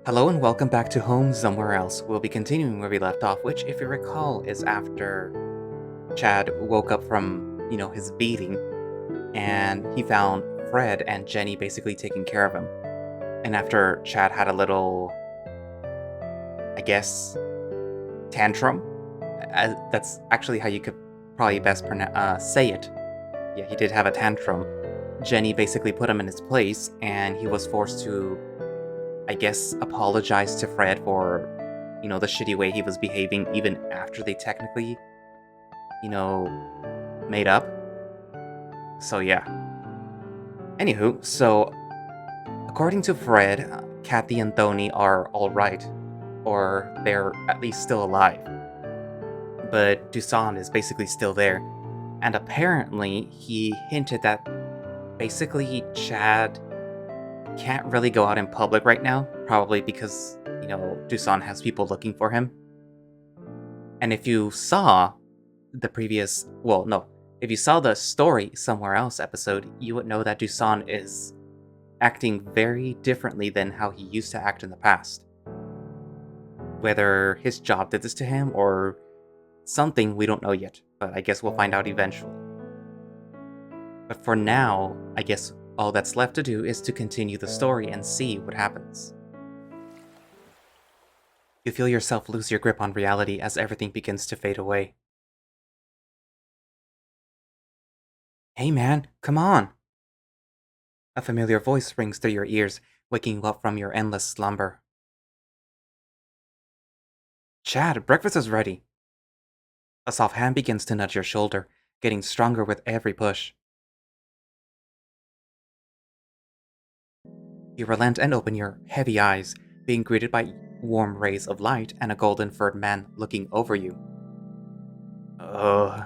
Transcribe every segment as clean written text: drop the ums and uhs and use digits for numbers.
Hello and welcome back to Home Somewhere Else. We'll be continuing where we left off, which, if you recall, is after Chad woke up from, his beating, and he found Fred and Jenny basically taking care of him. And after Chad had a little, I guess, tantrum, that's actually how you could probably best say it. Yeah, he did have a tantrum. Jenny basically put him in his place, and he was forced to, I guess, apologize to Fred for, the shitty way he was behaving even after they technically, made up. So yeah. Anywho, so according to Fred, Kathy and Thony are alright, or they're at least still alive. But Dusan is basically still there, and apparently he hinted that basically Chad can't really go out in public right now, probably because, Dusan has people looking for him. And if you saw if you saw the Story Somewhere Else episode, you would know that Dusan is acting very differently than how he used to act in the past. Whether his job did this to him or something, we don't know yet, but I guess we'll find out eventually. But for now, I guess all that's left to do is to continue the story and see what happens. You feel yourself lose your grip on reality as everything begins to fade away. Hey man, come on! A familiar voice rings through your ears, waking you up from your endless slumber. Chad, breakfast is ready. A soft hand begins to nudge your shoulder, getting stronger with every push. You relent and open your heavy eyes, being greeted by warm rays of light and a golden-furred man looking over you. Ugh.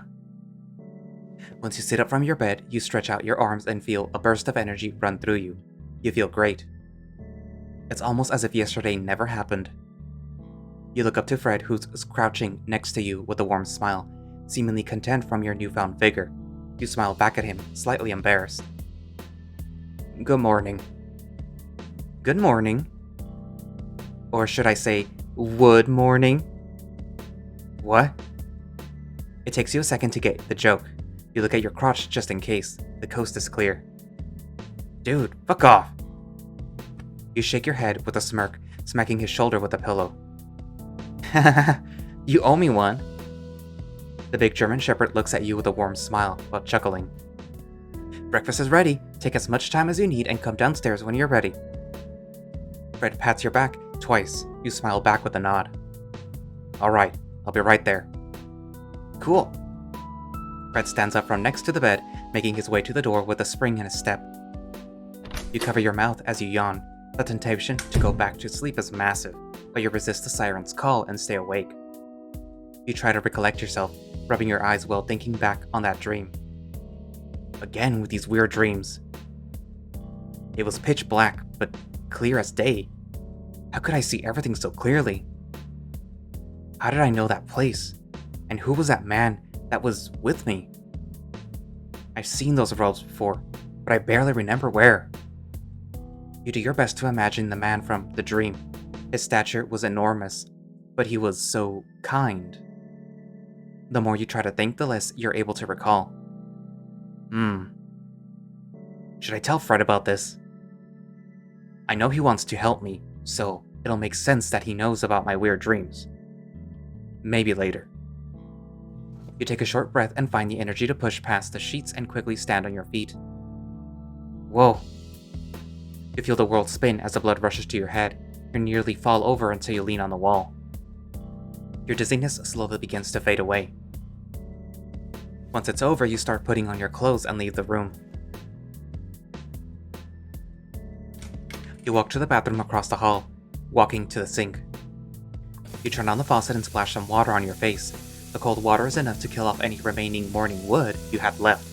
Once you sit up from your bed, you stretch out your arms and feel a burst of energy run through you. You feel great. It's almost as if yesterday never happened. You look up to Fred, who's crouching next to you with a warm smile, seemingly content from your newfound vigor. You smile back at him, slightly embarrassed. Good morning. Good morning. Or should I say, wood morning? What? It takes you a second to get the joke. You look at your crotch just in case. The coast is clear. Dude, fuck off! You shake your head with a smirk, smacking his shoulder with a pillow. You owe me one. The big German Shepherd looks at you with a warm smile, while chuckling. Breakfast is ready. Take as much time as you need and come downstairs when you're ready. Fred pats your back twice. You smile back with a nod. Alright, I'll be right there. Cool. Fred stands up from next to the bed, making his way to the door with a spring in his step. You cover your mouth as you yawn. The temptation to go back to sleep is massive, but you resist the siren's call and stay awake. You try to recollect yourself, rubbing your eyes while thinking back on that dream. Again with these weird dreams. It was pitch black, but clear as day. How could I see everything so clearly? How did I know that place? And who was that man that was with me? I've seen those robes before, but I barely remember where. You do your best to imagine the man from the dream. His stature was enormous, but he was so kind. The more you try to think, the less you're able to recall. Should I tell Fred about this? I know he wants to help me, so it'll make sense that he knows about my weird dreams. Maybe later. You take a short breath and find the energy to push past the sheets and quickly stand on your feet. Whoa. You feel the world spin as the blood rushes to your head. You nearly fall over until you lean on the wall. Your dizziness slowly begins to fade away. Once it's over, you start putting on your clothes and leave the room. You walk to the bathroom across the hall, walking to the sink. You turn on the faucet and splash some water on your face. The cold water is enough to kill off any remaining morning wood you have left.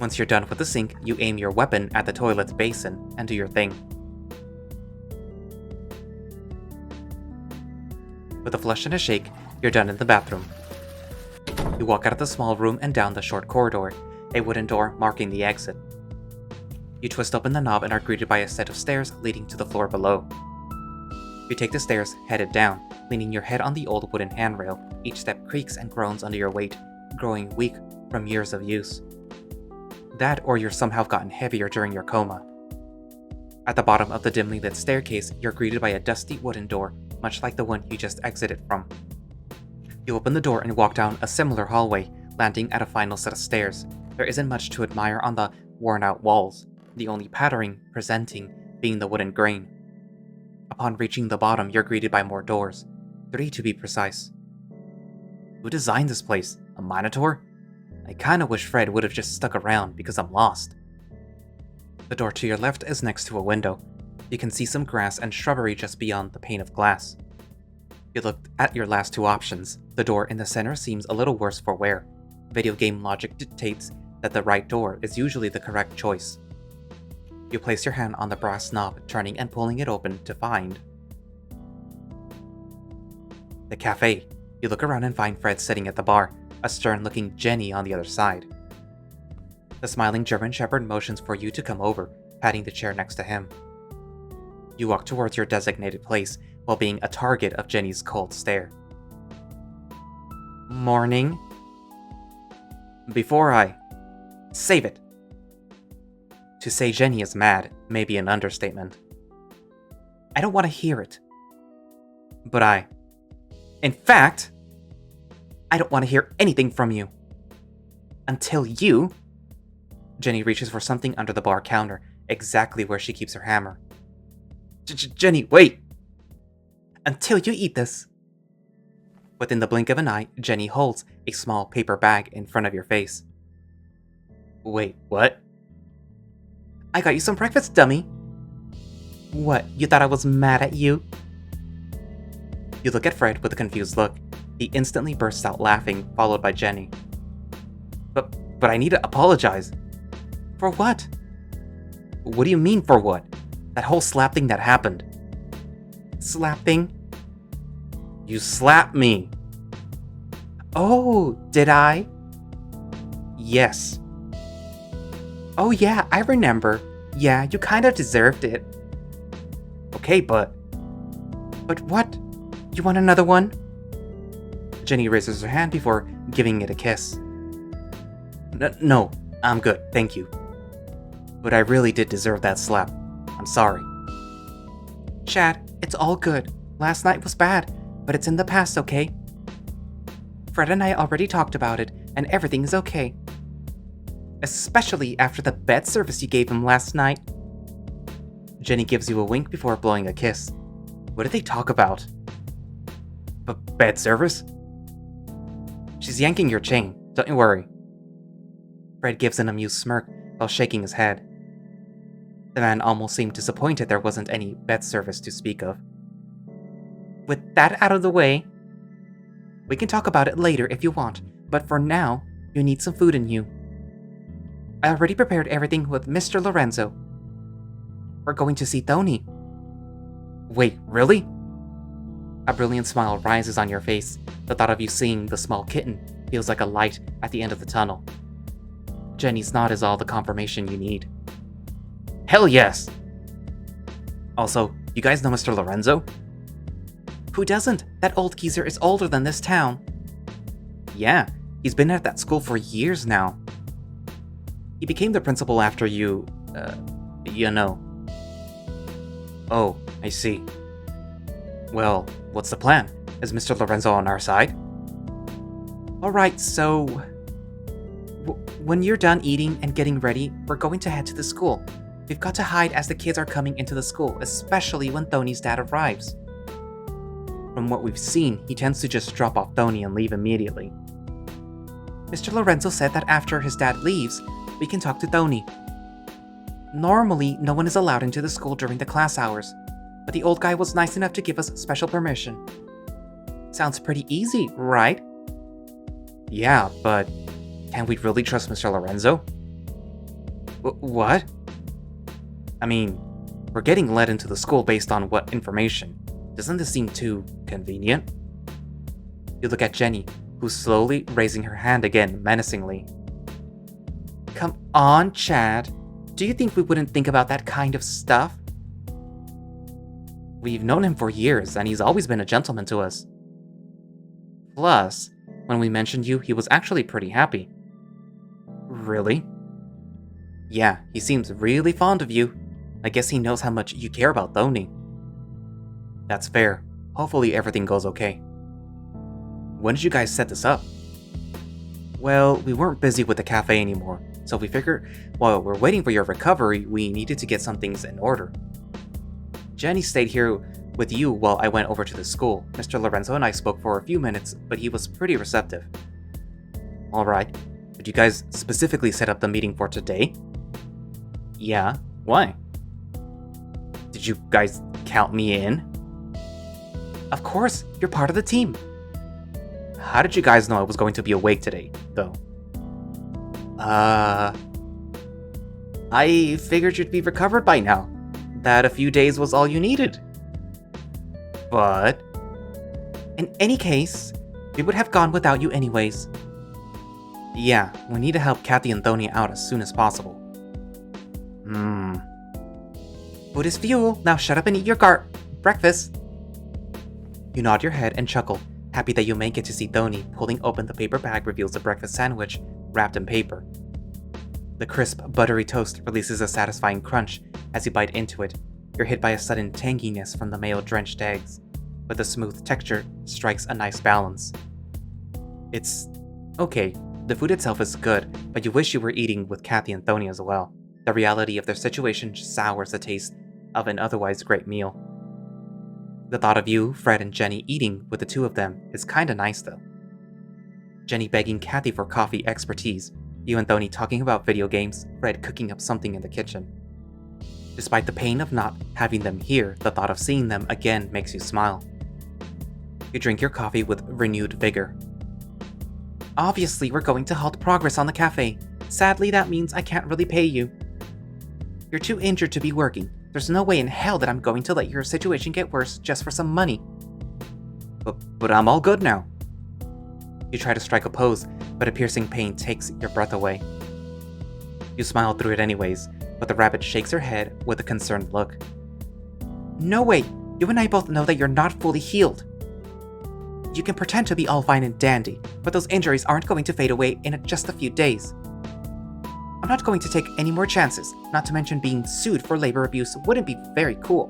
Once you're done with the sink, you aim your weapon at the toilet's basin and do your thing. With a flush and a shake, you're done in the bathroom. You walk out of the small room and down the short corridor, a wooden door marking the exit. You twist open the knob and are greeted by a set of stairs leading to the floor below. You take the stairs, headed down, leaning your head on the old wooden handrail. Each step creaks and groans under your weight, growing weak from years of use. That or you're somehow gotten heavier during your coma. At the bottom of the dimly lit staircase, you're greeted by a dusty wooden door, much like the one you just exited from. You open the door and walk down a similar hallway, landing at a final set of stairs. There isn't much to admire on the worn-out walls, the only patterning presenting being the wooden grain. Upon reaching the bottom, you're greeted by more doors, 3 to be precise. Who designed this place? A minotaur? I kinda wish Fred would have just stuck around because I'm lost. The door to your left is next to a window. You can see some grass and shrubbery just beyond the pane of glass. You look at your last 2 options. The door in the center seems a little worse for wear. Video game logic dictates that the right door is usually the correct choice. You place your hand on the brass knob, turning and pulling it open to find the cafe. You look around and find Fred sitting at the bar, a stern-looking Jenny on the other side. The smiling German Shepherd motions for you to come over, patting the chair next to him. You walk towards your designated place while being a target of Jenny's cold stare. Morning. Before I... Save it. To say Jenny is mad may be an understatement. I don't want to hear it. But in fact, I don't want to hear anything from you. Until you... Jenny reaches for something under the bar counter, exactly where she keeps her hammer. Jenny, wait! Until you eat this. Within the blink of an eye, Jenny holds a small paper bag in front of your face. Wait, what? I got you some breakfast, dummy. What, you thought I was mad at you? You look at Fred with a confused look. He instantly bursts out laughing, followed by Jenny. But I need to apologize. For what? What do you mean, for what? That whole slap thing that happened. Slap thing? You slapped me. Oh, did I? Yes. Oh yeah, I remember. Yeah, you kind of deserved it. Okay, but... But what? You want another one? Jenny raises her hand before giving it a kiss. No, I'm good, thank you. But I really did deserve that slap. I'm sorry. Chad, it's all good. Last night was bad, but it's in the past, okay? Fred and I already talked about it, and everything is okay. Especially after the bed service you gave him last night. Jenny gives you a wink before blowing a kiss. What did they talk about? Bed service? She's yanking your chain, don't you worry. Fred gives an amused smirk while shaking his head. The man almost seemed disappointed there wasn't any bed service to speak of. With that out of the way, we can talk about it later if you want, but for now, you need some food in you. I already prepared everything with Mr. Lorenzo. We're going to see Thony. Wait, really? A brilliant smile rises on your face. The thought of you seeing the small kitten feels like a light at the end of the tunnel. Jenny's nod is all the confirmation you need. Hell yes! Also, you guys know Mr. Lorenzo? Who doesn't? That old geezer is older than this town. Yeah, he's been at that school for years now. He became the principal after you know. Oh, I see. Well, what's the plan? Is Mr. Lorenzo on our side? Alright, so... when you're done eating and getting ready, we're going to head to the school. We've got to hide as the kids are coming into the school, especially when Thony's dad arrives. From what we've seen, he tends to just drop off Thony and leave immediately. Mr. Lorenzo said that after his dad leaves, we can talk to Thony. Normally, no one is allowed into the school during the class hours, but the old guy was nice enough to give us special permission. Sounds pretty easy, right? Yeah, but can we really trust Mr. Lorenzo? What? I mean, we're getting led into the school based on what information? Doesn't this seem too convenient? You look at Jenny, who's slowly raising her hand again menacingly. Come on, Chad. Do you think we wouldn't think about that kind of stuff? We've known him for years, and he's always been a gentleman to us. Plus, when we mentioned you, he was actually pretty happy. Really? Yeah, he seems really fond of you. I guess he knows how much you care about Thony. That's fair. Hopefully everything goes okay. When did you guys set this up? Well, we weren't busy with the cafe anymore, so we figured while we're waiting for your recovery, we needed to get some things in order. Jenny stayed here with you while I went over to the school. Mr. Lorenzo and I spoke for a few minutes, but he was pretty receptive. Alright, did you guys specifically set up the meeting for today? Yeah, why? Did you guys count me in? Of course, you're part of the team. How did you guys know I was going to be awake today, though? I figured you'd be recovered by now. That a few days was all you needed. But... in any case, we would have gone without you anyways. Yeah, we need to help Kathy and Thony out as soon as possible. Food is fuel. Now shut up and eat your breakfast. You nod your head and chuckle, happy that you may get to see Thony pulling open the paper bag reveals a breakfast sandwich wrapped in paper. The crisp, buttery toast releases a satisfying crunch as you bite into it. You're hit by a sudden tanginess from the mayo-drenched eggs, but the smooth texture strikes a nice balance. It's okay. The food itself is good, but you wish you were eating with Kathy and Thony as well. The reality of their situation sours the taste of an otherwise great meal. The thought of you, Fred, and Jenny eating with the two of them is kinda nice though. Jenny begging Kathy for coffee expertise, you and Thony talking about video games, Fred cooking up something in the kitchen. Despite the pain of not having them here, the thought of seeing them again makes you smile. You drink your coffee with renewed vigor. Obviously, we're going to halt progress on the cafe. Sadly, that means I can't really pay you. You're too injured to be working. There's no way in hell that I'm going to let your situation get worse just for some money. But I'm all good now. You try to strike a pose, but a piercing pain takes your breath away. You smile through it anyways, but the rabbit shakes her head with a concerned look. No way! You and I both know that you're not fully healed. You can pretend to be all fine and dandy, but those injuries aren't going to fade away in just a few days. I'm not going to take any more chances, not to mention being sued for labor abuse wouldn't be very cool.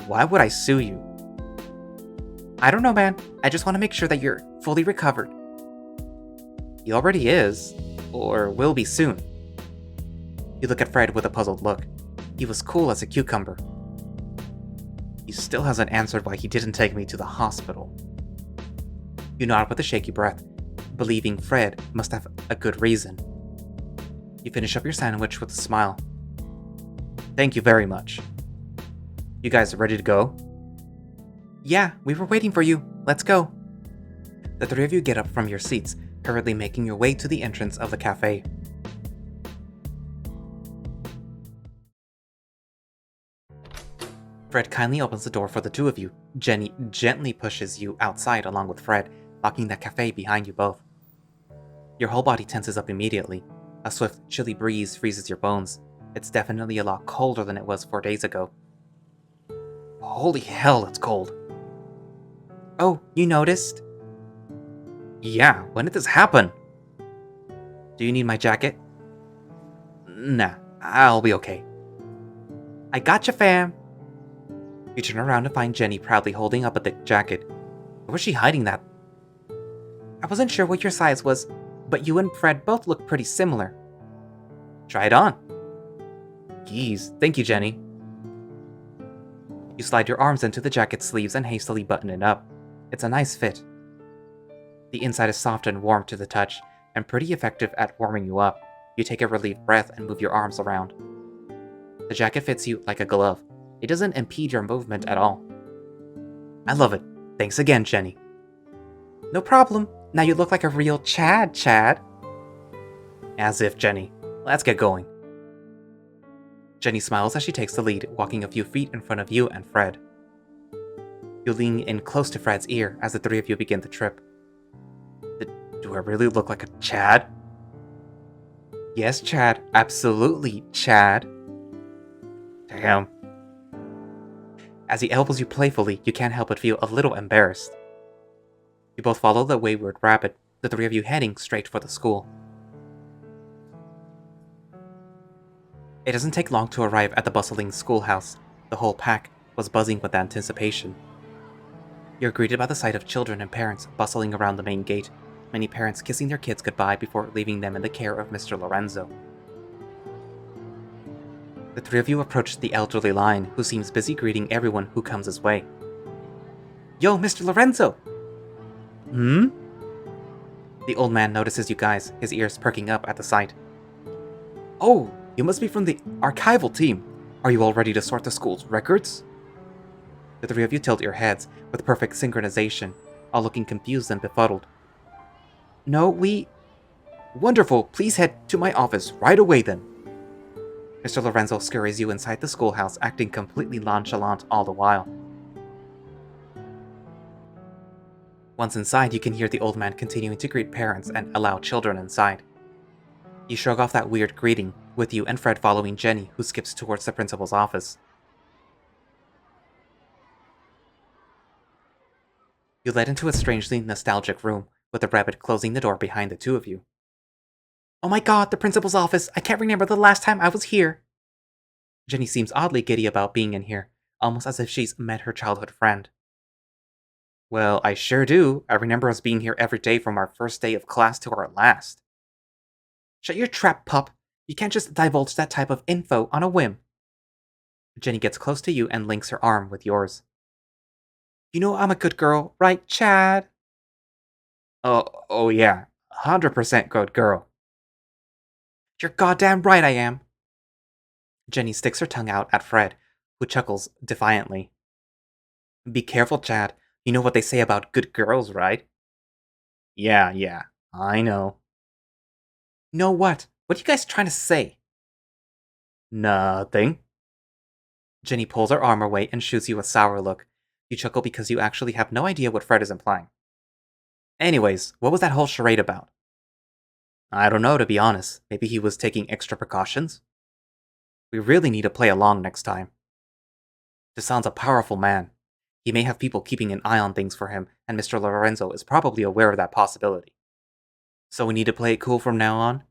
Why would I sue you? I don't know, man. I just want to make sure that you're fully recovered. He already is, or will be soon. You look at Fred with a puzzled look. He was cool as a cucumber. He still hasn't answered why he didn't take me to the hospital. You nod with a shaky breath, believing Fred must have a good reason. You finish up your sandwich with a smile. Thank you very much. You guys ready to go? Yeah, we were waiting for you. Let's go. The three of you get up from your seats, hurriedly making your way to the entrance of the cafe. Fred kindly opens the door for the two of you. Jenny gently pushes you outside along with Fred, locking the cafe behind you both. Your whole body tenses up immediately. A swift, chilly breeze freezes your bones. It's definitely a lot colder than it was 4 days ago. Holy hell, it's cold. Oh, you noticed? Yeah, when did this happen? Do you need my jacket? Nah, I'll be okay. I gotcha, fam. You turn around to find Jenny proudly holding up a thick jacket. Where was she hiding that? I wasn't sure what your size was, but you and Fred both look pretty similar. Try it on. Geez, thank you, Jenny. You slide your arms into the jacket sleeves and hastily button it up. It's a nice fit. The inside is soft and warm to the touch, and pretty effective at warming you up. You take a relieved breath and move your arms around. The jacket fits you like a glove. It doesn't impede your movement at all. I love it. Thanks again, Jenny. No problem. Now you look like a real Chad. As if, Jenny. Let's get going. Jenny smiles as she takes the lead, walking a few feet in front of you and Fred. You lean in close to Fred's ear as the three of you begin the trip. Do I really look like a Chad? Yes, Chad. Absolutely, Chad. Damn. As he elbows you playfully, you can't help but feel a little embarrassed. You both follow the wayward rabbit, the three of you heading straight for the school. It doesn't take long to arrive at the bustling schoolhouse. The whole pack was buzzing with anticipation. You're greeted by the sight of children and parents bustling around the main gate, many parents kissing their kids goodbye before leaving them in the care of Mr. Lorenzo. The three of you approach the elderly lion, who seems busy greeting everyone who comes his way. Yo, Mr. Lorenzo! Hmm? The old man notices you guys, his ears perking up at the sight. Oh, you must be from the archival team. Are you all ready to sort the school's records? The three of you tilt your heads, with perfect synchronization, all looking confused and befuddled. No, we... Wonderful, please head to my office right away then. Mr. Lorenzo scurries you inside the schoolhouse, acting completely nonchalant all the while. Once inside, you can hear the old man continuing to greet parents and allow children inside. You shrug off that weird greeting, with you and Fred following Jenny, who skips towards the principal's office. You led into a strangely nostalgic room, with the rabbit closing the door behind the two of you. Oh my god, the principal's office! I can't remember the last time I was here! Jenny seems oddly giddy about being in here, almost as if she's met her childhood friend. Well, I sure do. I remember us being here every day from our first day of class to our last. Shut your trap, pup. You can't just divulge that type of info on a whim. Jenny gets close to you and links her arm with yours. You know I'm a good girl, right, Chad? Oh yeah. 100% good girl. You're goddamn right I am. Jenny sticks her tongue out at Fred, who chuckles defiantly. Be careful, Chad. You know what they say about good girls, right? Yeah, I know. Know what? What are you guys trying to say? Nothing. Jenny pulls her arm away and shoots you a sour look. You chuckle because you actually have no idea what Fred is implying. Anyways, what was that whole charade about? I don't know, to be honest. Maybe he was taking extra precautions? We really need to play along next time. Desan's a powerful man. He may have people keeping an eye on things for him, and Mr. Lorenzo is probably aware of that possibility. So we need to play it cool from now on?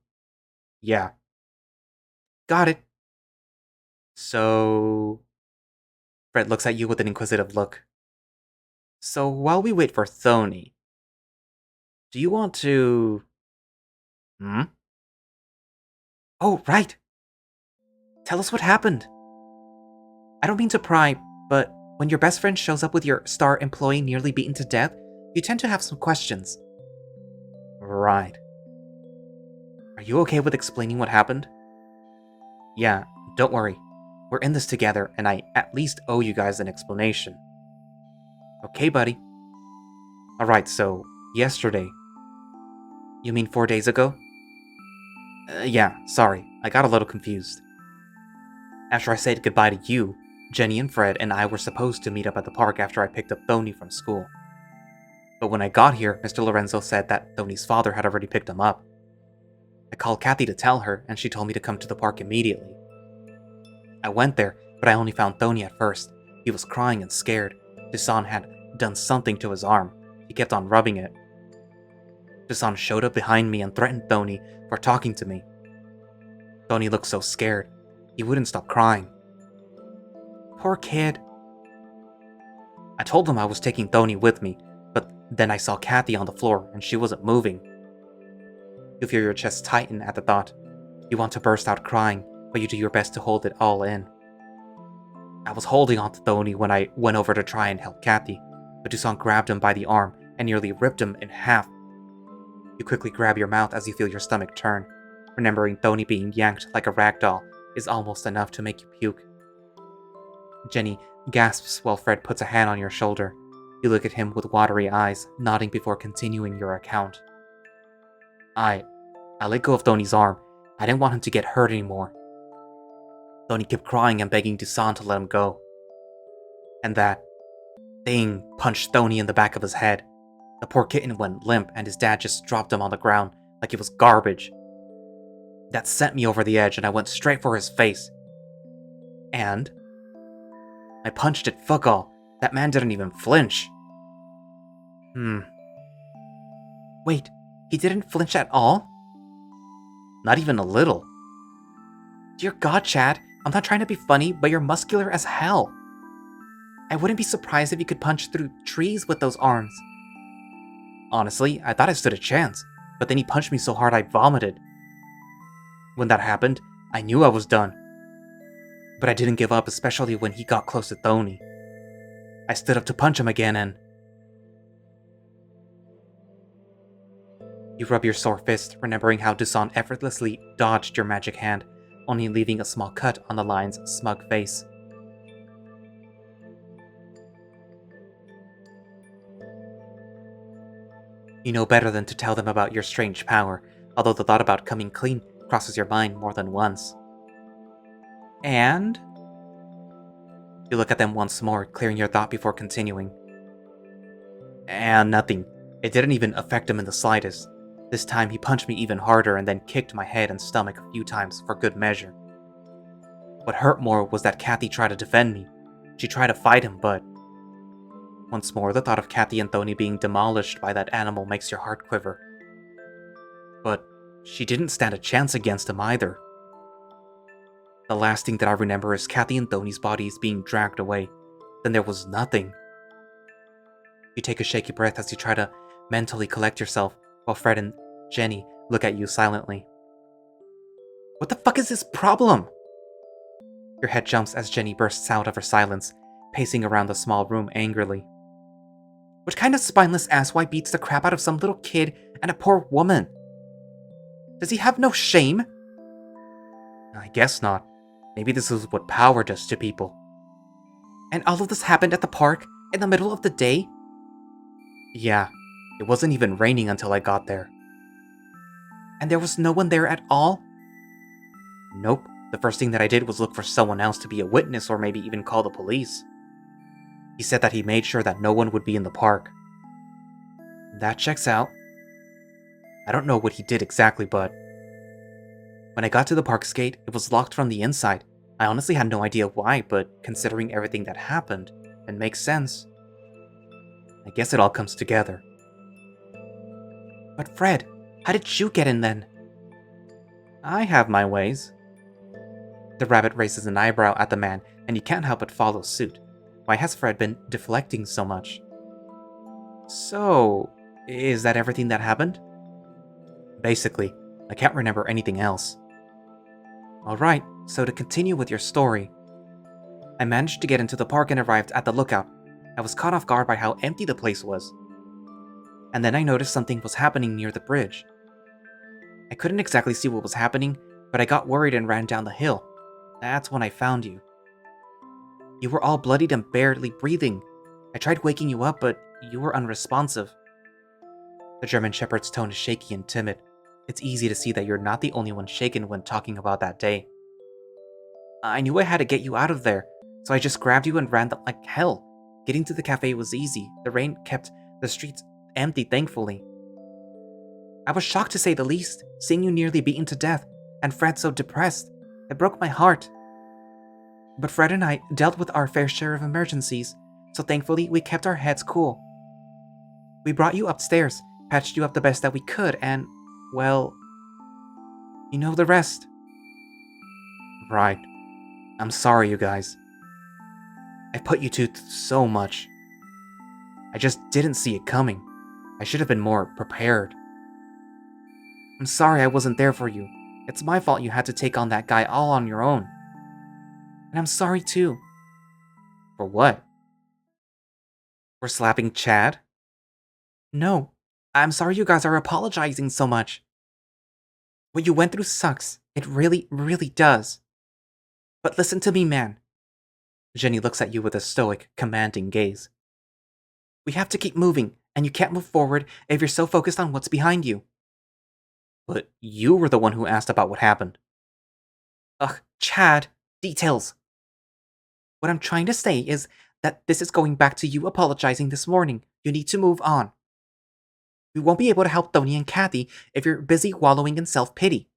Yeah. Got it. So... Fred looks at you with an inquisitive look. So while we wait for Thony, do you want to... Hmm? Oh, right! Tell us what happened. I don't mean to pry, but when your best friend shows up with your star employee nearly beaten to death, you tend to have some questions. Right. Are you okay with explaining what happened? Yeah, don't worry. We're in this together, and I at least owe you guys an explanation. Okay, buddy. Alright, so, yesterday. You mean 4 days ago? Yeah, sorry. I got a little confused. After I said goodbye to you, Jenny and Fred and I were supposed to meet up at the park after I picked up Thony from school. But when I got here, Mr. Lorenzo said that Thony's father had already picked him up. I called Kathy to tell her, and she told me to come to the park immediately. I went there, but I only found Thony at first. He was crying and scared. Desan had done something to his arm. He kept on rubbing it. Desan showed up behind me and threatened Thony for talking to me. Thony looked so scared. He wouldn't stop crying. Poor kid. I told him I was taking Thony with me, but then I saw Kathy on the floor and she wasn't moving. You feel your chest tighten at the thought. You want to burst out crying, but you do your best to hold it all in. I was holding on to Thony when I went over to try and help Kathy, but Dusan grabbed him by the arm and nearly ripped him in half. You quickly grab your mouth as you feel your stomach turn. Remembering Thony being yanked like a rag doll is almost enough to make you puke. Jenny gasps while Fred puts a hand on your shoulder. You look at him with watery eyes, nodding before continuing your account. I let go of Thony's arm. I didn't want him to get hurt anymore. Thony kept crying and begging Dusan to let him go. And that thing punched Thony in the back of his head. The poor kitten went limp and his dad just dropped him on the ground like it was garbage. That sent me over the edge and I went straight for his face. And I punched it, fuck all. That man didn't even flinch. Wait, he didn't flinch at all? Not even a little. Dear God, Chad, I'm not trying to be funny, but you're muscular as hell. I wouldn't be surprised if you could punch through trees with those arms. Honestly, I thought I stood a chance, but then he punched me so hard I vomited. When that happened, I knew I was done. But I didn't give up, especially when he got close to Thony. I stood up to punch him again and... You rub your sore fist, remembering how Dusan effortlessly dodged your magic hand, only leaving a small cut on the lion's smug face. You know better than to tell them about your strange power, although the thought about coming clean crosses your mind more than once. And? You look at them once more, clearing your thought before continuing. And nothing. It didn't even affect him in the slightest. This time he punched me even harder and then kicked my head and stomach a few times for good measure. What hurt more was that Kathy tried to defend me. She tried to fight him, but... Once more, the thought of Kathy and Thony being demolished by that animal makes your heart quiver. But she didn't stand a chance against him either. The last thing that I remember is Kathy and Thony's bodies being dragged away. Then there was nothing. You take a shaky breath as you try to mentally collect yourself, while Fred and Jenny look at you silently. What the fuck is this problem? Your head jumps as Jenny bursts out of her silence, pacing around the small room angrily. What kind of spineless asswipe beats the crap out of some little kid and a poor woman? Does he have no shame? I guess not. Maybe this is what power does to people. And all of this happened at the park, in the middle of the day? Yeah, it wasn't even raining until I got there. And there was no one there at all? Nope. The first thing that I did was look for someone else to be a witness or maybe even call the police. He said that he made sure that no one would be in the park. That checks out. I don't know what he did exactly, but... When I got to the park's gate, it was locked from the inside. I honestly had no idea why, but considering everything that happened, it makes sense. I guess it all comes together. But Fred, how did you get in then? I have my ways. The rabbit raises an eyebrow at the man, and you can't help but follow suit. Why has Fred been deflecting so much? So, is that everything that happened? Basically, I can't remember anything else. Alright, so to continue with your story. I managed to get into the park and arrived at the lookout. I was caught off guard by how empty the place was. And then I noticed something was happening near the bridge. I couldn't exactly see what was happening, but I got worried and ran down the hill. That's when I found you. You were all bloodied and barely breathing. I tried waking you up, but you were unresponsive. The German Shepherd's tone is shaky and timid. It's easy to see that you're not the only one shaken when talking about that day. I knew I had to get you out of there, so I just grabbed you and ran like hell. Getting to the cafe was easy. The rain kept the streets empty, thankfully. I was shocked to say the least, seeing you nearly beaten to death, and Fred so depressed. It broke my heart. But Fred and I dealt with our fair share of emergencies, so thankfully we kept our heads cool. We brought you upstairs, patched you up the best that we could, and, well, you know the rest. Right. I'm sorry, you guys. I put you to so much. I just didn't see it coming. I should have been more prepared. I'm sorry I wasn't there for you. It's my fault you had to take on that guy all on your own. And I'm sorry too. For what? For slapping Chad? No, I'm sorry you guys are apologizing so much. What you went through sucks. It really, really does. But listen to me, man. Jenny looks at you with a stoic, commanding gaze. We have to keep moving, and you can't move forward if you're so focused on what's behind you. But you were the one who asked about what happened. Ugh, Chad, details. What I'm trying to say is that this is going back to you apologizing this morning. You need to move on. We won't be able to help Thony and Kathy if you're busy wallowing in self-pity.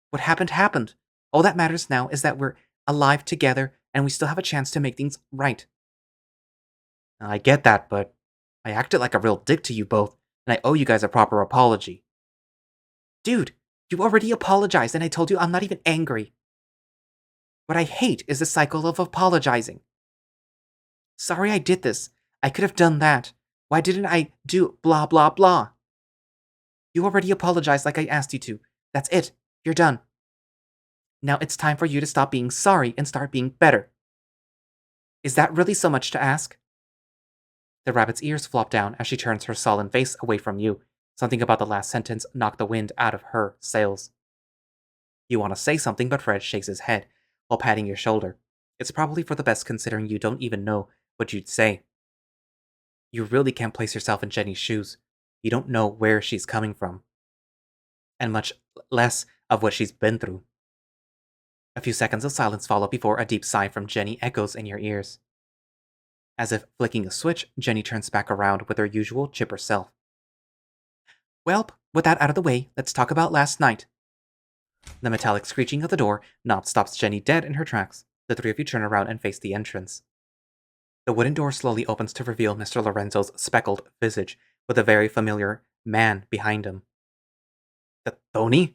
What happened happened. All that matters now is that we're alive together and we still have a chance to make things right. I get that, but I acted like a real dick to you both, and I owe you guys a proper apology. Dude, you already apologized and I told you I'm not even angry. What I hate is the cycle of apologizing. Sorry I did this. I could have done that. Why didn't I do blah blah blah? You already apologized like I asked you to. That's it. You're done. Now it's time for you to stop being sorry and start being better. Is that really so much to ask? The rabbit's ears flop down as she turns her sullen face away from you. Something about the last sentence knocked the wind out of her sails. You want to say something, but Fred shakes his head while patting your shoulder. It's probably for the best considering you don't even know what you'd say. You really can't place yourself in Jenny's shoes. You don't know where she's coming from. And much less of what she's been through. A few seconds of silence follow before a deep sigh from Jenny echoes in your ears. As if flicking a switch, Jenny turns back around with her usual chipper self. Welp, with that out of the way, let's talk about last night. The metallic screeching of the door knob stops Jenny dead in her tracks. The three of you turn around and face the entrance. The wooden door slowly opens to reveal Mr. Lorenzo's speckled visage, with a very familiar man behind him. Thony?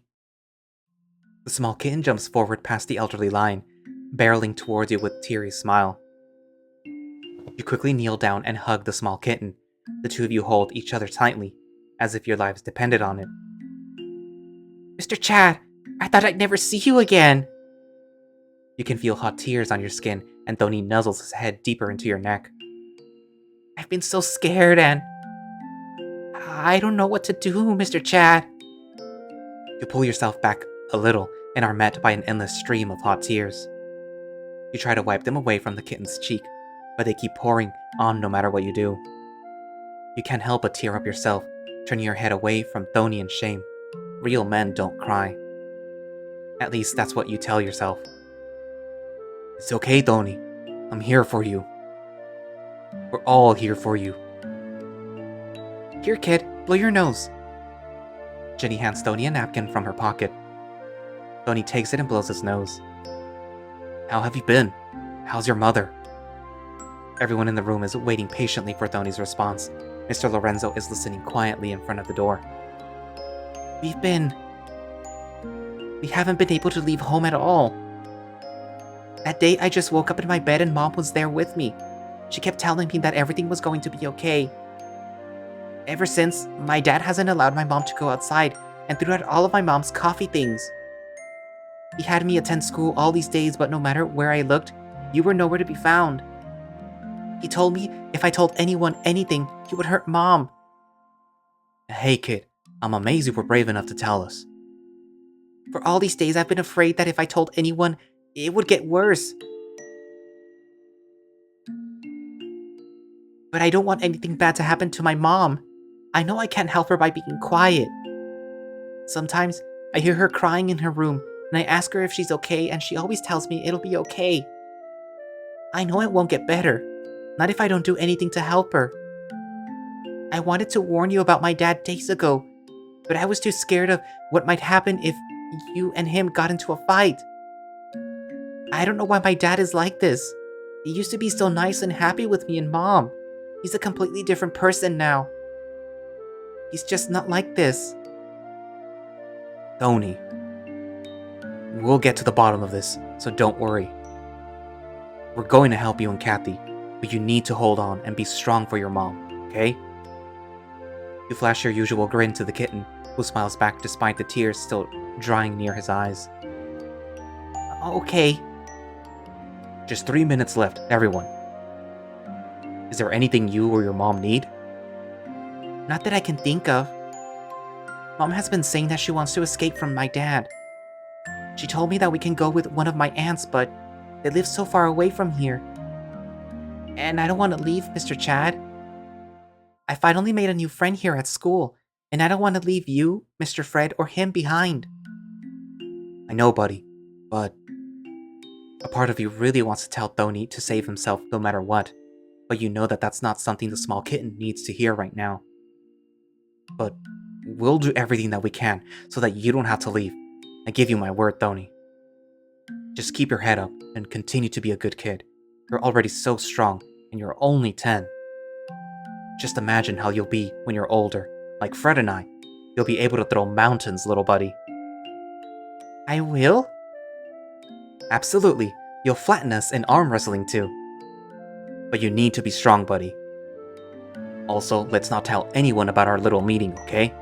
The small kitten jumps forward past the elderly lion, barreling towards you with a teary smile. You quickly kneel down and hug the small kitten. The two of you hold each other tightly, as if your lives depended on it. Mr. Chad, I thought I'd never see you again. You can feel hot tears on your skin, and Thony nuzzles his head deeper into your neck. I've been so scared and... I don't know what to do, Mr. Chad. You pull yourself back a little and are met by an endless stream of hot tears. You try to wipe them away from the kitten's cheek, but they keep pouring on no matter what you do. You can't help but tear up yourself, turning your head away from Thony in shame. Real men don't cry. At least that's what you tell yourself. It's okay, Thony. I'm here for you. We're all here for you. Here, kid, blow your nose. Jenny hands Thony a napkin from her pocket. Thony takes it and blows his nose. How have you been? How's your mother? Everyone in the room is waiting patiently for Thony's response. Mr. Lorenzo is listening quietly in front of the door. We haven't been able to leave home at all. That day I just woke up in my bed and Mom was there with me. She kept telling me that everything was going to be okay. Ever since, my dad hasn't allowed my mom to go outside and threw out all of my mom's coffee things. He had me attend school all these days, but no matter where I looked, you were nowhere to be found. He told me if I told anyone anything, he would hurt Mom. Hey kid, I'm amazed you were brave enough to tell us. For all these days I've been afraid that if I told anyone, it would get worse. But I don't want anything bad to happen to my mom. I know I can't help her by being quiet. Sometimes I hear her crying in her room, and I ask her if she's okay, and she always tells me it'll be okay. I know it won't get better, not if I don't do anything to help her. I wanted to warn you about my dad days ago, but I was too scared of what might happen if you and him got into a fight. I don't know why my dad is like this. He used to be so nice and happy with me and Mom. He's a completely different person now. He's just not like this. Thony, we'll get to the bottom of this, so don't worry. We're going to help you and Kathy, but you need to hold on and be strong for your mom, okay? You flash your usual grin to the kitten, who smiles back despite the tears still drying near his eyes. Okay. Just 3 minutes left, everyone. Is there anything you or your mom need? Not that I can think of. Mom has been saying that she wants to escape from my dad. She told me that we can go with one of my aunts, but they live so far away from here. And I don't want to leave, Mr. Chad. I finally made a new friend here at school, and I don't want to leave you, Mr. Fred, or him behind. I know, buddy, but a part of you really wants to tell Thony to save himself no matter what, but you know that that's not something the small kitten needs to hear right now. But we'll do everything that we can so that you don't have to leave. I give you my word, Thony. Just keep your head up and continue to be a good kid. You're already so strong, and you're only 10. Just imagine how you'll be when you're older, like Fred and I. You'll be able to throw mountains, little buddy. I will? Absolutely. You'll flatten us in arm wrestling too. But you need to be strong, buddy. Also, let's not tell anyone about our little meeting, okay?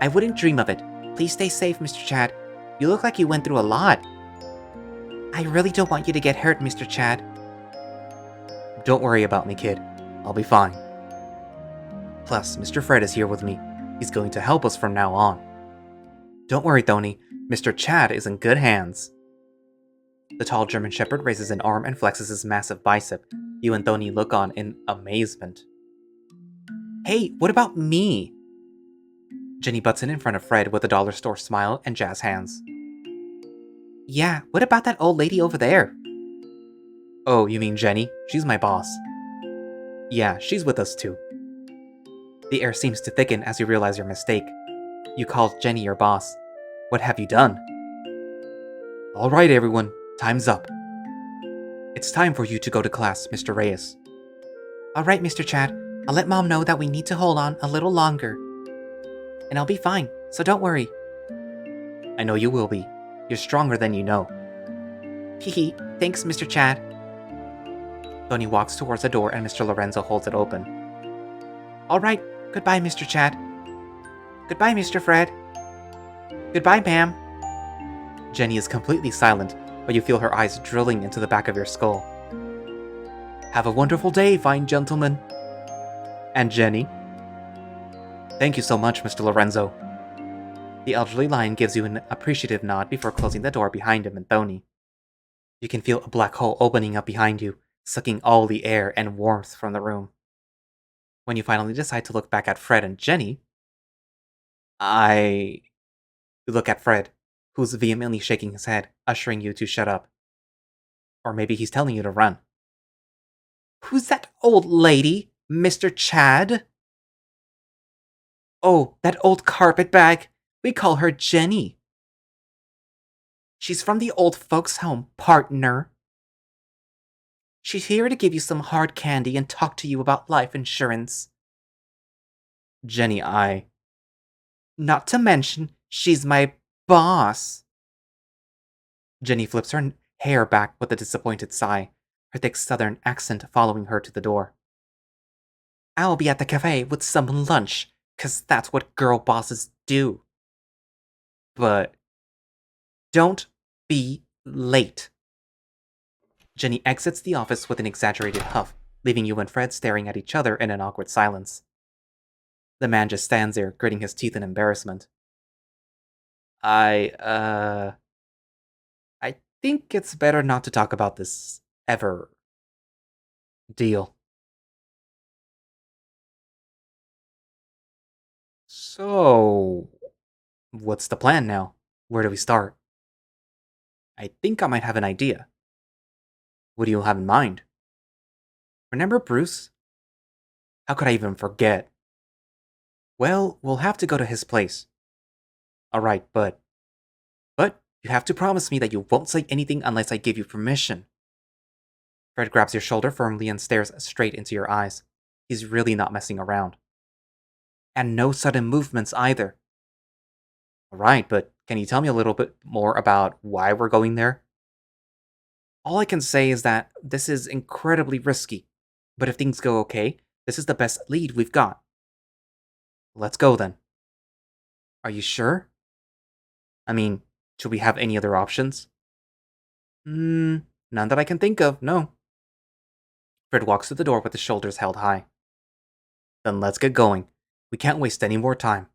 I wouldn't dream of it. Please stay safe, Mr. Chad. You look like you went through a lot. I really don't want you to get hurt, Mr. Chad. Don't worry about me, kid. I'll be fine. Plus, Mr. Fred is here with me. He's going to help us from now on. Don't worry, Thony. Mr. Chad is in good hands. The tall German Shepherd raises an arm and flexes his massive bicep. You and Thony look on in amazement. Hey, what about me? Jenny butts in front of Fred with a dollar store smile and jazz hands. Yeah, what about that old lady over there? Oh, you mean Jenny? She's my boss. Yeah, she's with us too. The air seems to thicken as you realize your mistake. You called Jenny your boss. What have you done? Alright everyone, time's up. It's time for you to go to class, Mr. Reyes. Alright, Mr. Chad. I'll let Mom know that we need to hold on a little longer. And I'll be fine, so don't worry. I know you will be. You're stronger than you know. Hehe, thanks, Mr. Chad. Thony walks towards the door and Mr. Lorenzo holds it open. Alright, goodbye, Mr. Chad. Goodbye, Mr. Fred. Goodbye, ma'am. Jenny is completely silent, but you feel her eyes drilling into the back of your skull. Have a wonderful day, fine gentlemen. And Jenny? Thank you so much, Mr. Lorenzo. The elderly lion gives you an appreciative nod before closing the door behind him and Thony. You can feel a black hole opening up behind you, sucking all the air and warmth from the room. When you finally decide to look back at Fred and Jenny, You look at Fred, who's vehemently shaking his head, ushering you to shut up. Or maybe he's telling you to run. Who's that old lady, Mr. Chad? Oh, that old carpetbag. We call her Jenny. She's from the old folks' home, partner. She's here to give you some hard candy and talk to you about life insurance. Jenny, Not to mention, she's my boss. Jenny flips her hair back with a disappointed sigh, her thick southern accent following her to the door. I'll be at the cafe with some lunch, 'cause that's what girl bosses do. But don't be late. Jenny exits the office with an exaggerated huff, leaving you and Fred staring at each other in an awkward silence. The man just stands there, gritting his teeth in embarrassment. I think it's better not to talk about this ever. Deal. So, what's the plan now? Where do we start? I think I might have an idea. What do you have in mind? Remember Bruce? How could I even forget? Well, we'll have to go to his place. Alright, but you have to promise me that you won't say anything unless I give you permission. Fred grabs your shoulder firmly and stares straight into your eyes. He's really not messing around. And no sudden movements either. Alright, but can you tell me a little bit more about why we're going there? All I can say is that this is incredibly risky, but if things go okay, this is the best lead we've got. Let's go then. Are you sure? I mean, should we have any other options? None that I can think of, no. Fred walks to the door with his shoulders held high. Then let's get going. We can't waste any more time.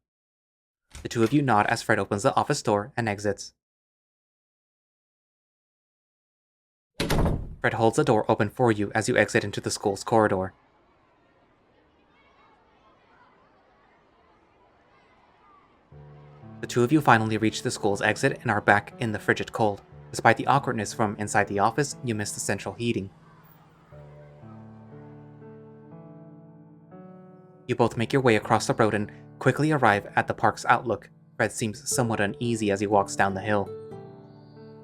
The two of you nod as Fred opens the office door and exits. Fred holds the door open for you as you exit into the school's corridor. The two of you finally reach the school's exit and are back in the frigid cold. Despite the awkwardness from inside the office, you miss the central heating. You both make your way across the road and quickly arrive at the park's outlook. Fred seems somewhat uneasy as he walks down the hill.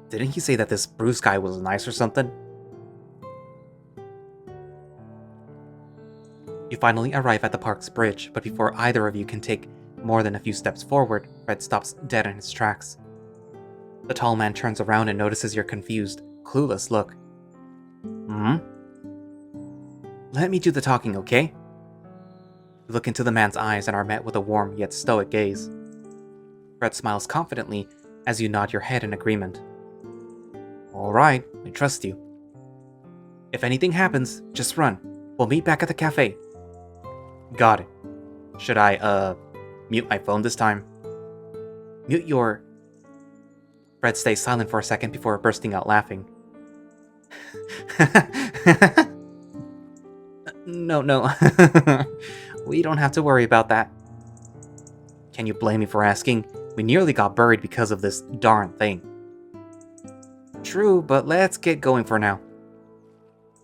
Didn't he say that this Bruce guy was nice or something? You finally arrive at the park's bridge, but before either of you can take more than a few steps forward, Fred stops dead in his tracks. The tall man turns around and notices your confused, clueless look. Let me do the talking, okay? You look into the man's eyes and are met with a warm yet stoic gaze. Fred smiles confidently as you nod your head in agreement. Alright, I trust you. If anything happens, just run. We'll meet back at the cafe. Got it. Should I, mute my phone this time? Mute your... Fred stays silent for a second before bursting out laughing. No. We don't have to worry about that. Can you blame me for asking? We nearly got buried because of this darn thing. True, but let's get going for now.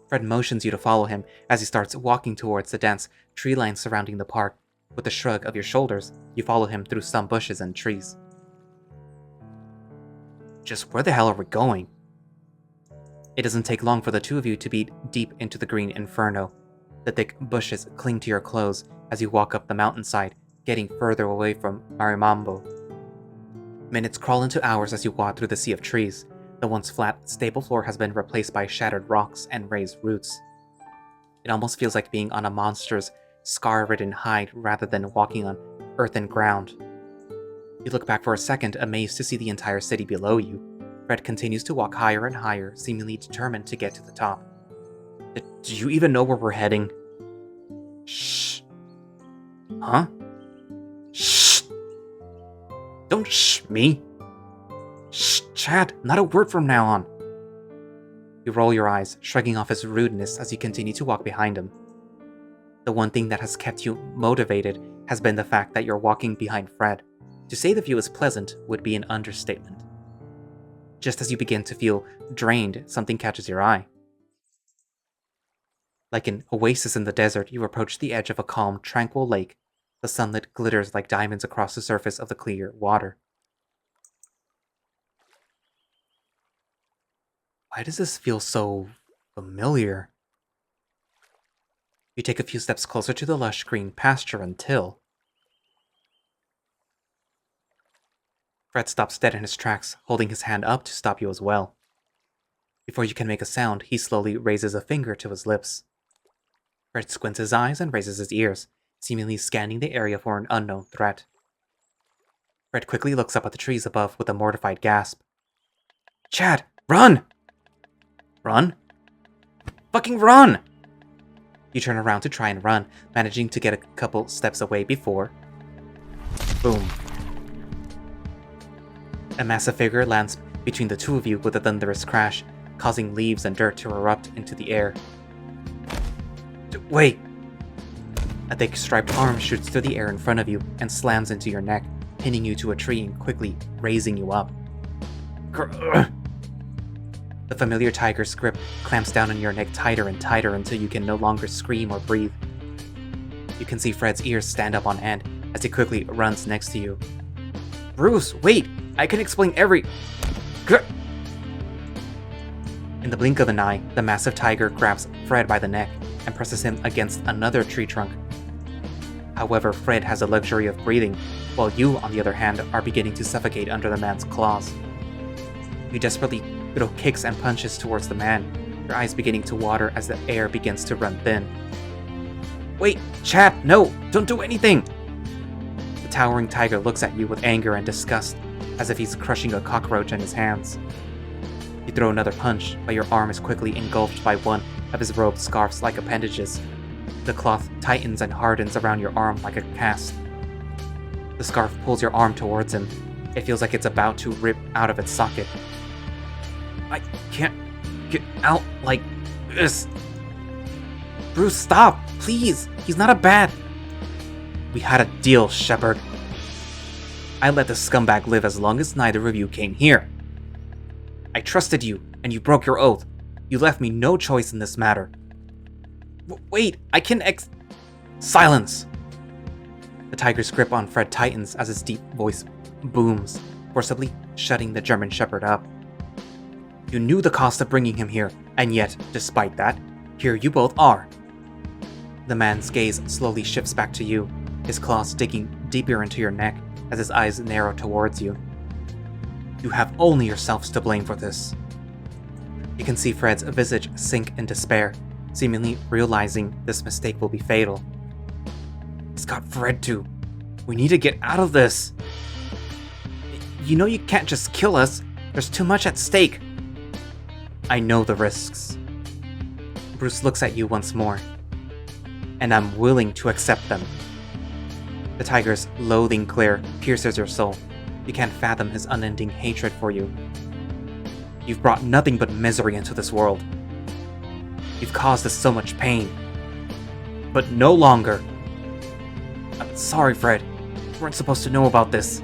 Fred motions you to follow him as he starts walking towards the dense tree line surrounding the park. With a shrug of your shoulders, you follow him through some bushes and trees. Just where the hell are we going? It doesn't take long for the two of you to be deep into the green inferno. The thick bushes cling to your clothes as you walk up the mountainside, getting further away from Marimambo. Minutes crawl into hours as you walk through the sea of trees. The once flat, stable floor has been replaced by shattered rocks and raised roots. It almost feels like being on a monster's scar-ridden hide rather than walking on earthen ground. You look back for a second, amazed to see the entire city below you. Fred continues to walk higher and higher, seemingly determined to get to the top. Do you even know where we're heading? Shh. Huh? Shh. Don't shh me. Shh, Chad, not a word from now on. You roll your eyes, shrugging off his rudeness as you continue to walk behind him. The one thing that has kept you motivated has been the fact that you're walking behind Fred. To say the view is pleasant would be an understatement. Just as you begin to feel drained, something catches your eye. Like an oasis in the desert, you approach the edge of a calm, tranquil lake. The sunlight glitters like diamonds across the surface of the clear water. Why does this feel so familiar? You take a few steps closer to the lush green pasture until... Fred stops dead in his tracks, holding his hand up to stop you as well. Before you can make a sound, he slowly raises a finger to his lips. Fred squints his eyes and raises his ears, seemingly scanning the area for an unknown threat. Fred quickly looks up at the trees above with a mortified gasp. Chad, run! Run? Fucking run! You turn around to try and run, managing to get a couple steps away before... Boom. A massive figure lands between the two of you with a thunderous crash, causing leaves and dirt to erupt into the air. Wait! A thick striped arm shoots through the air in front of you and slams into your neck, pinning you to a tree and quickly raising you up. The familiar tiger's grip clamps down on your neck tighter and tighter until you can no longer scream or breathe. You can see Fred's ears stand up on end as he quickly runs next to you. Bruce, wait! I can explain every... In the blink of an eye, the massive tiger grabs Fred by the neck and presses him against another tree trunk. However, Fred has the luxury of breathing, while you, on the other hand, are beginning to suffocate under the man's claws. You desperately throw kicks and punches towards the man, your eyes beginning to water as the air begins to run thin. Wait, Chad, no! Don't do anything! The towering tiger looks at you with anger and disgust, as if he's crushing a cockroach in his hands. You throw another punch, but your arm is quickly engulfed by one of his robe scarf's-like appendages. The cloth tightens and hardens around your arm like a cast. The scarf pulls your arm towards him. It feels like it's about to rip out of its socket. I can't get out like this. Bruce, stop! Please! He's not a bad... We had a deal, Shepard. I let the scumbag live as long as neither of you came here. I trusted you, and you broke your oath. You left me no choice in this matter. Wait, I can Silence! The tiger's grip on Fred tightens as his deep voice booms, forcibly shutting the German Shepherd up. You knew the cost of bringing him here, and yet, despite that, here you both are. The man's gaze slowly shifts back to you, his claws digging deeper into your neck as his eyes narrow towards you. You have only yourselves to blame for this. You can see Fred's visage sink in despair, seemingly realizing this mistake will be fatal. It's got Fred too. We need to get out of this. You know you can't just kill us. There's too much at stake. I know the risks. Bruce looks at you once more. And I'm willing to accept them. The tiger's loathing glare pierces your soul. You can't fathom his unending hatred for you. You've brought nothing but misery into this world. You've caused us so much pain. But no longer. I'm sorry, Fred. You weren't supposed to know about this.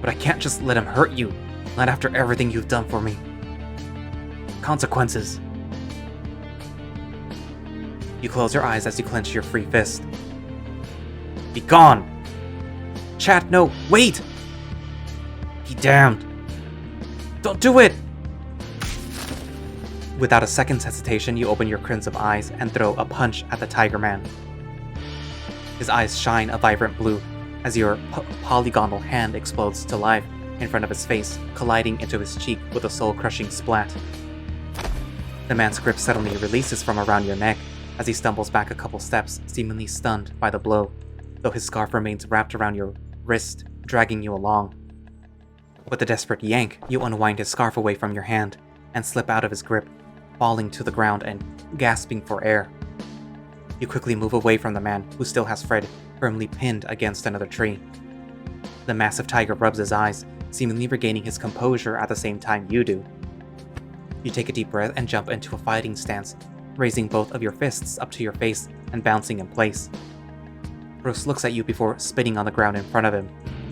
But I can't just let him hurt you, not after everything you've done for me. Consequences. You close your eyes as you clench your free fist. Be gone! Chat, no, wait! Be damned! Don't do it! Without a second's hesitation, you open your crimson eyes and throw a punch at the Tiger Man. His eyes shine a vibrant blue as your polygonal hand explodes to life in front of his face, colliding into his cheek with a soul-crushing splat. The man's grip suddenly releases from around your neck as he stumbles back a couple steps, seemingly stunned by the blow, though his scarf remains wrapped around your wrist, dragging you along. With a desperate yank, you unwind his scarf away from your hand and slip out of his grip, falling to the ground and gasping for air. You quickly move away from the man, who still has Fred firmly pinned against another tree. The massive tiger rubs his eyes, seemingly regaining his composure at the same time you do. You take a deep breath and jump into a fighting stance, raising both of your fists up to your face and bouncing in place. Bruce looks at you before spitting on the ground in front of him,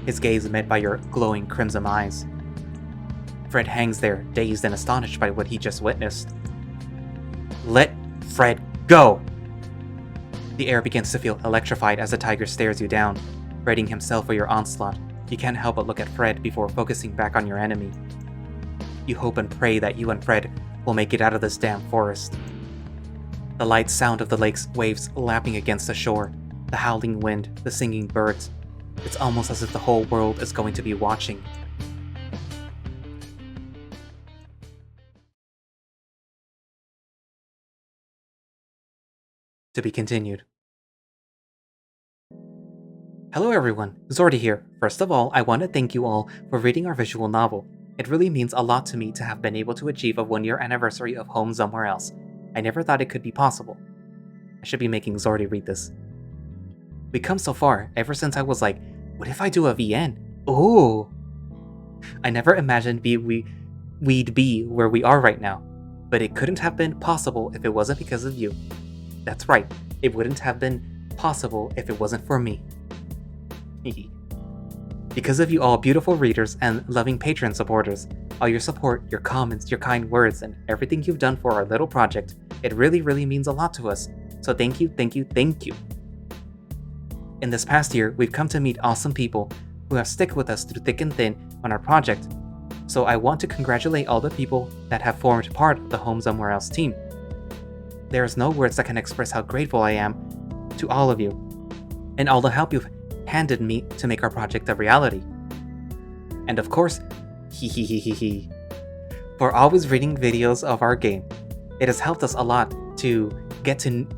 his gaze met by your glowing crimson eyes. Fred hangs there, dazed and astonished by what he just witnessed. Let Fred go! The air begins to feel electrified as the tiger stares you down, readying himself for your onslaught. You can't help but look at Fred before focusing back on your enemy. You hope and pray that you and Fred will make it out of this damn forest. The light sound of the lake's waves lapping against the shore, the howling wind, the singing birds. It's almost as if the whole world is going to be watching. To be continued. Hello everyone, Zordy here. First of all, I want to thank you all for reading our visual novel. It really means a lot to me to have been able to achieve a 1-year anniversary of Home Somewhere Else. I never thought it could be possible. I should be making Zordy read this. We come so far ever since I was like, what if I do a VN? Ooh! I never imagined we'd be where we are right now, but it couldn't have been possible if it wasn't because of you. That's right, it wouldn't have been possible if it wasn't for me. Because of you all beautiful readers and loving Patreon supporters, all your support, your comments, your kind words, and everything you've done for our little project, it really, really means a lot to us. So thank you, thank you, thank you. In this past year, we've come to meet awesome people who have stuck with us through thick and thin on our project. So I want to congratulate all the people that have formed part of the Home Somewhere Else team. There is no words that can express how grateful I am to all of you, and all the help you've handed me to make our project a reality. And of course, for always reading videos of our game. It has helped us a lot to get to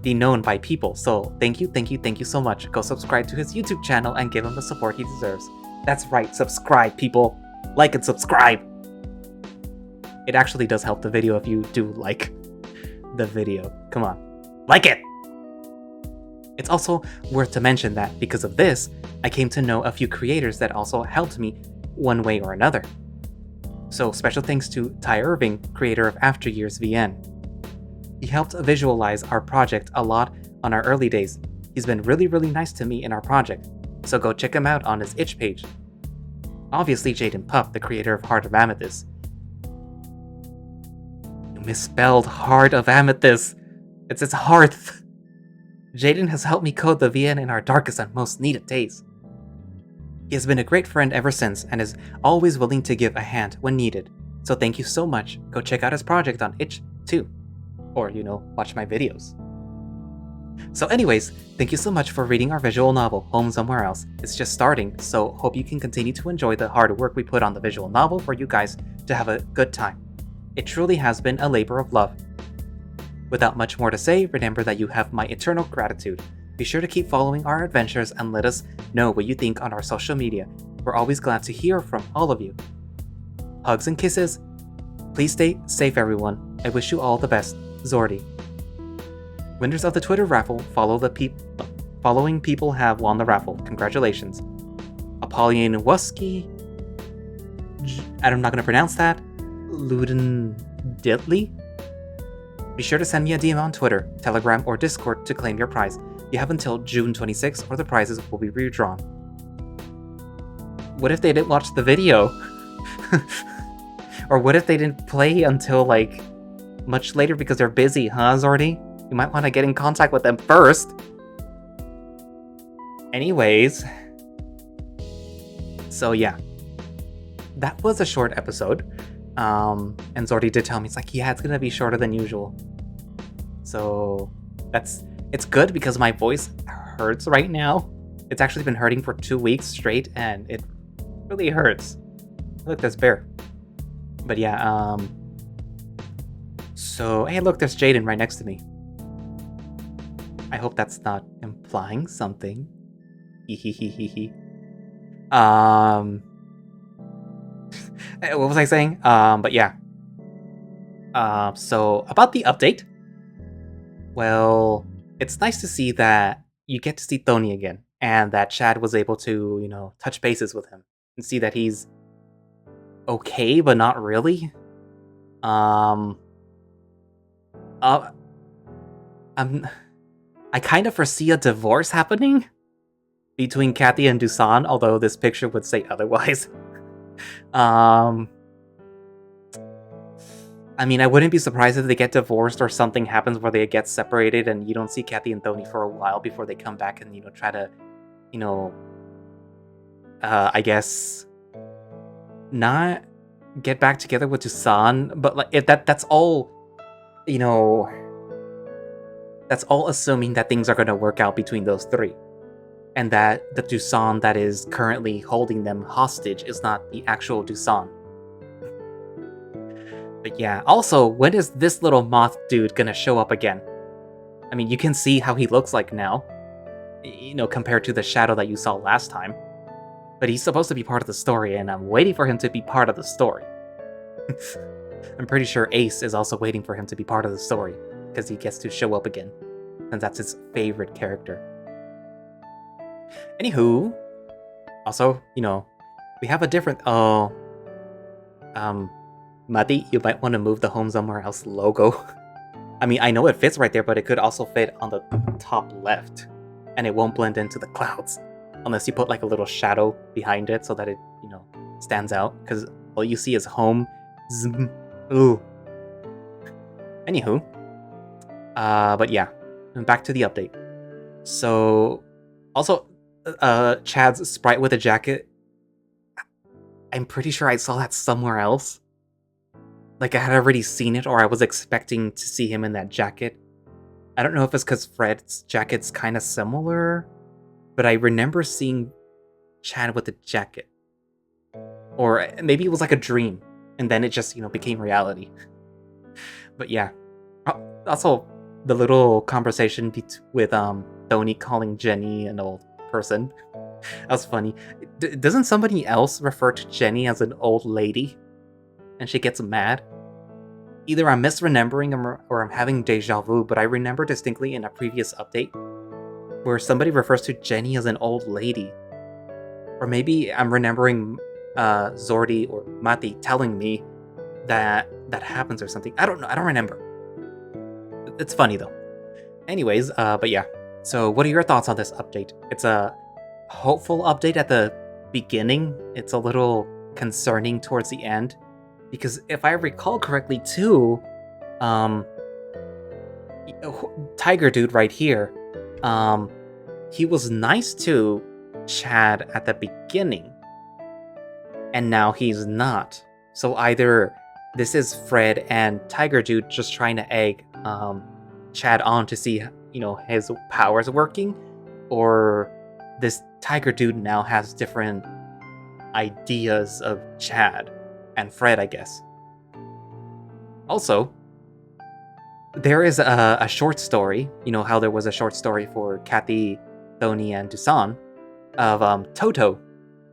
be known by people, so thank you, thank you, thank you so much. Go subscribe to his YouTube channel and give him the support he deserves. That's right, subscribe, people. Like and subscribe. It actually does help the video if you do like the video. Come on, like it! It's also worth to mention that because of this, I came to know a few creators that also helped me one way or another. So special thanks to Ty Irving, creator of After Years VN. He helped visualize our project a lot on our early days. He's been really, really nice to me in our project, so go check him out on his itch page. Obviously Jaden Pup, the creator of Heart of Amethyst. You misspelled Heart of Amethyst. It's Hearth. Jaden has helped me code the VN in our darkest and most needed days. He has been a great friend ever since and is always willing to give a hand when needed. So thank you so much. Go check out his project on itch too. Or, watch my videos. So anyways, thank you so much for reading our visual novel, Home Somewhere Else. It's just starting, so hope you can continue to enjoy the hard work we put on the visual novel for you guys to have a good time. It truly has been a labor of love. Without much more to say, remember that you have my eternal gratitude. Be sure to keep following our adventures and let us know what you think on our social media. We're always glad to hear from all of you. Hugs and kisses. Please stay safe, everyone. I wish you all the best. Zordy. Winners of the Twitter raffle, following people have won the raffle. Congratulations. Apollyon Wusky. I'm not going to pronounce that. Luden Ditley. Be sure to send me a DM on Twitter, Telegram, or Discord to claim your prize. You have until June 26th or the prizes will be redrawn. What if they didn't watch the video? Or what if they didn't play until, much later because they're busy, huh, Zordy? You might want to get in contact with them first. Anyways. So yeah. That was a short episode. And Zordy did tell me, it's it's gonna be shorter than usual. So it's good because my voice hurts right now. It's actually been hurting for 2 weeks straight and it really hurts. Look, there's Bear. But yeah, so hey, look, there's Jaden right next to me. I hope that's not implying something. What was I saying? But yeah. So about the update. Well, it's nice to see that you get to see Thony again, and that Chad was able to, touch bases with him and see that he's okay, but not really. I kind of foresee a divorce happening between Kathy and Dusan, although this picture would say otherwise. I mean, I wouldn't be surprised if they get divorced or something happens where they get separated and you don't see Kathy and Thony for a while before they come back and, try to, I guess, not get back together with Dusan, but if that's all, that's all assuming that things are going to work out between those three. And that the Dusan that is currently holding them hostage is not the actual Dusan. But yeah, also, when is this little moth dude gonna show up again? I mean, you can see how he looks like now, compared to the shadow that you saw last time. But he's supposed to be part of the story, and I'm waiting for him to be part of the story. I'm pretty sure Ace is also waiting for him to be part of the story, because he gets to show up again, and that's his favorite character. Anywho, also, we have a different, Mati, you might want to move the Home Somewhere Else logo. I mean, I know it fits right there, but it could also fit on the top left, and it won't blend into the clouds, unless you put a little shadow behind it so that it, stands out, because all you see is home. Ooh. Anywho, but yeah, back to the update. So, also, Chad's sprite with a jacket, I'm pretty sure I saw that somewhere else. I had already seen it, or I was expecting to see him in that jacket. I don't know if it's because Fred's jacket's kind of similar, but I remember seeing Chad with the jacket. Or maybe it was a dream, and then it just, became reality. But yeah. Also, the little conversation with Thony calling Jenny an old person. That was funny. Doesn't somebody else refer to Jenny as an old lady? And she gets mad? Either I'm misremembering or I'm having deja vu, but I remember distinctly in a previous update where somebody refers to Jenny as an old lady. Or maybe I'm remembering Zordy or Mati telling me that happens or something. I don't know. I don't remember. It's funny though. Anyways, but yeah. So what are your thoughts on this update? It's a hopeful update at the beginning. It's a little concerning towards the end. Because if I recall correctly too, Tiger Dude right here, he was nice to Chad at the beginning, and now he's not. So either this is Fred and Tiger Dude just trying to egg Chad on to see, his powers working, or this Tiger Dude now has different ideas of Chad and Fred, I guess. Also, there is a short story, how there was a short story for Kathy, Thony, and Dusan of Toto,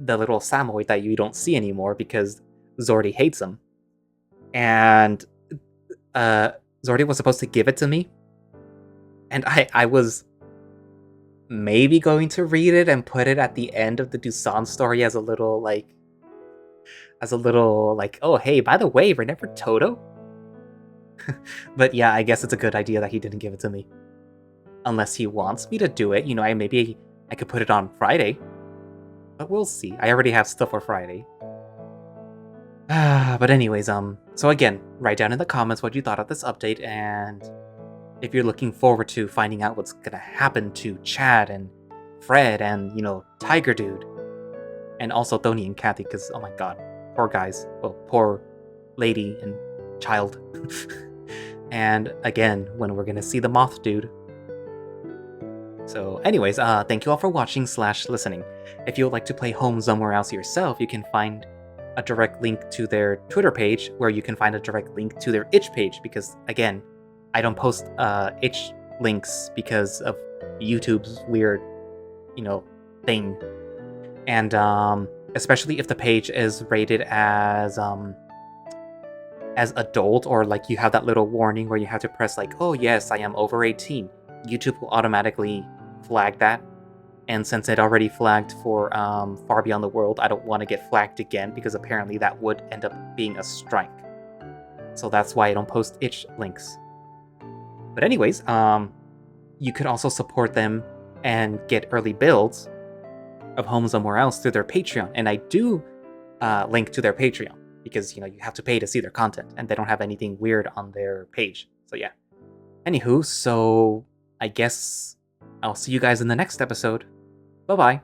the little Samoyed that you don't see anymore because Zordy hates him. And Zordy was supposed to give it to me, and I was maybe going to read it and put it at the end of the Dusan story as a little like, oh hey, by the way, remember Toto? But yeah, I guess it's a good idea that he didn't give it to me. Unless he wants me to do it, maybe I could put it on Friday. But we'll see. I already have stuff for Friday. But anyways, so again, write down in the comments what you thought of this update, and if you're looking forward to finding out what's gonna happen to Chad and Fred and, Tiger Dude. And also Thony and Kathy, because, oh my god, poor guys. Well, poor lady and child. And again, when we're gonna see the Moth Dude. So anyways, thank you all for watching / listening. If you would like to play Home Somewhere Else yourself, you can find a direct link to their Twitter page, where you can find a direct link to their itch page, because again, I don't post itch links because of YouTube's weird, thing. And especially if the page is rated as adult, or like you have that little warning where you have to press like, oh yes, I am over 18. YouTube will automatically flag that. And since it already flagged for Far Beyond the World, I don't want to get flagged again, because apparently that would end up being a strike. So that's why I don't post itch links. But anyways, you could also support them and get early builds of Home Somewhere Else through their Patreon. And I do link to their Patreon, because, you have to pay to see their content, and they don't have anything weird on their page. So yeah. Anywho, so I guess I'll see you guys in the next episode. Bye-bye.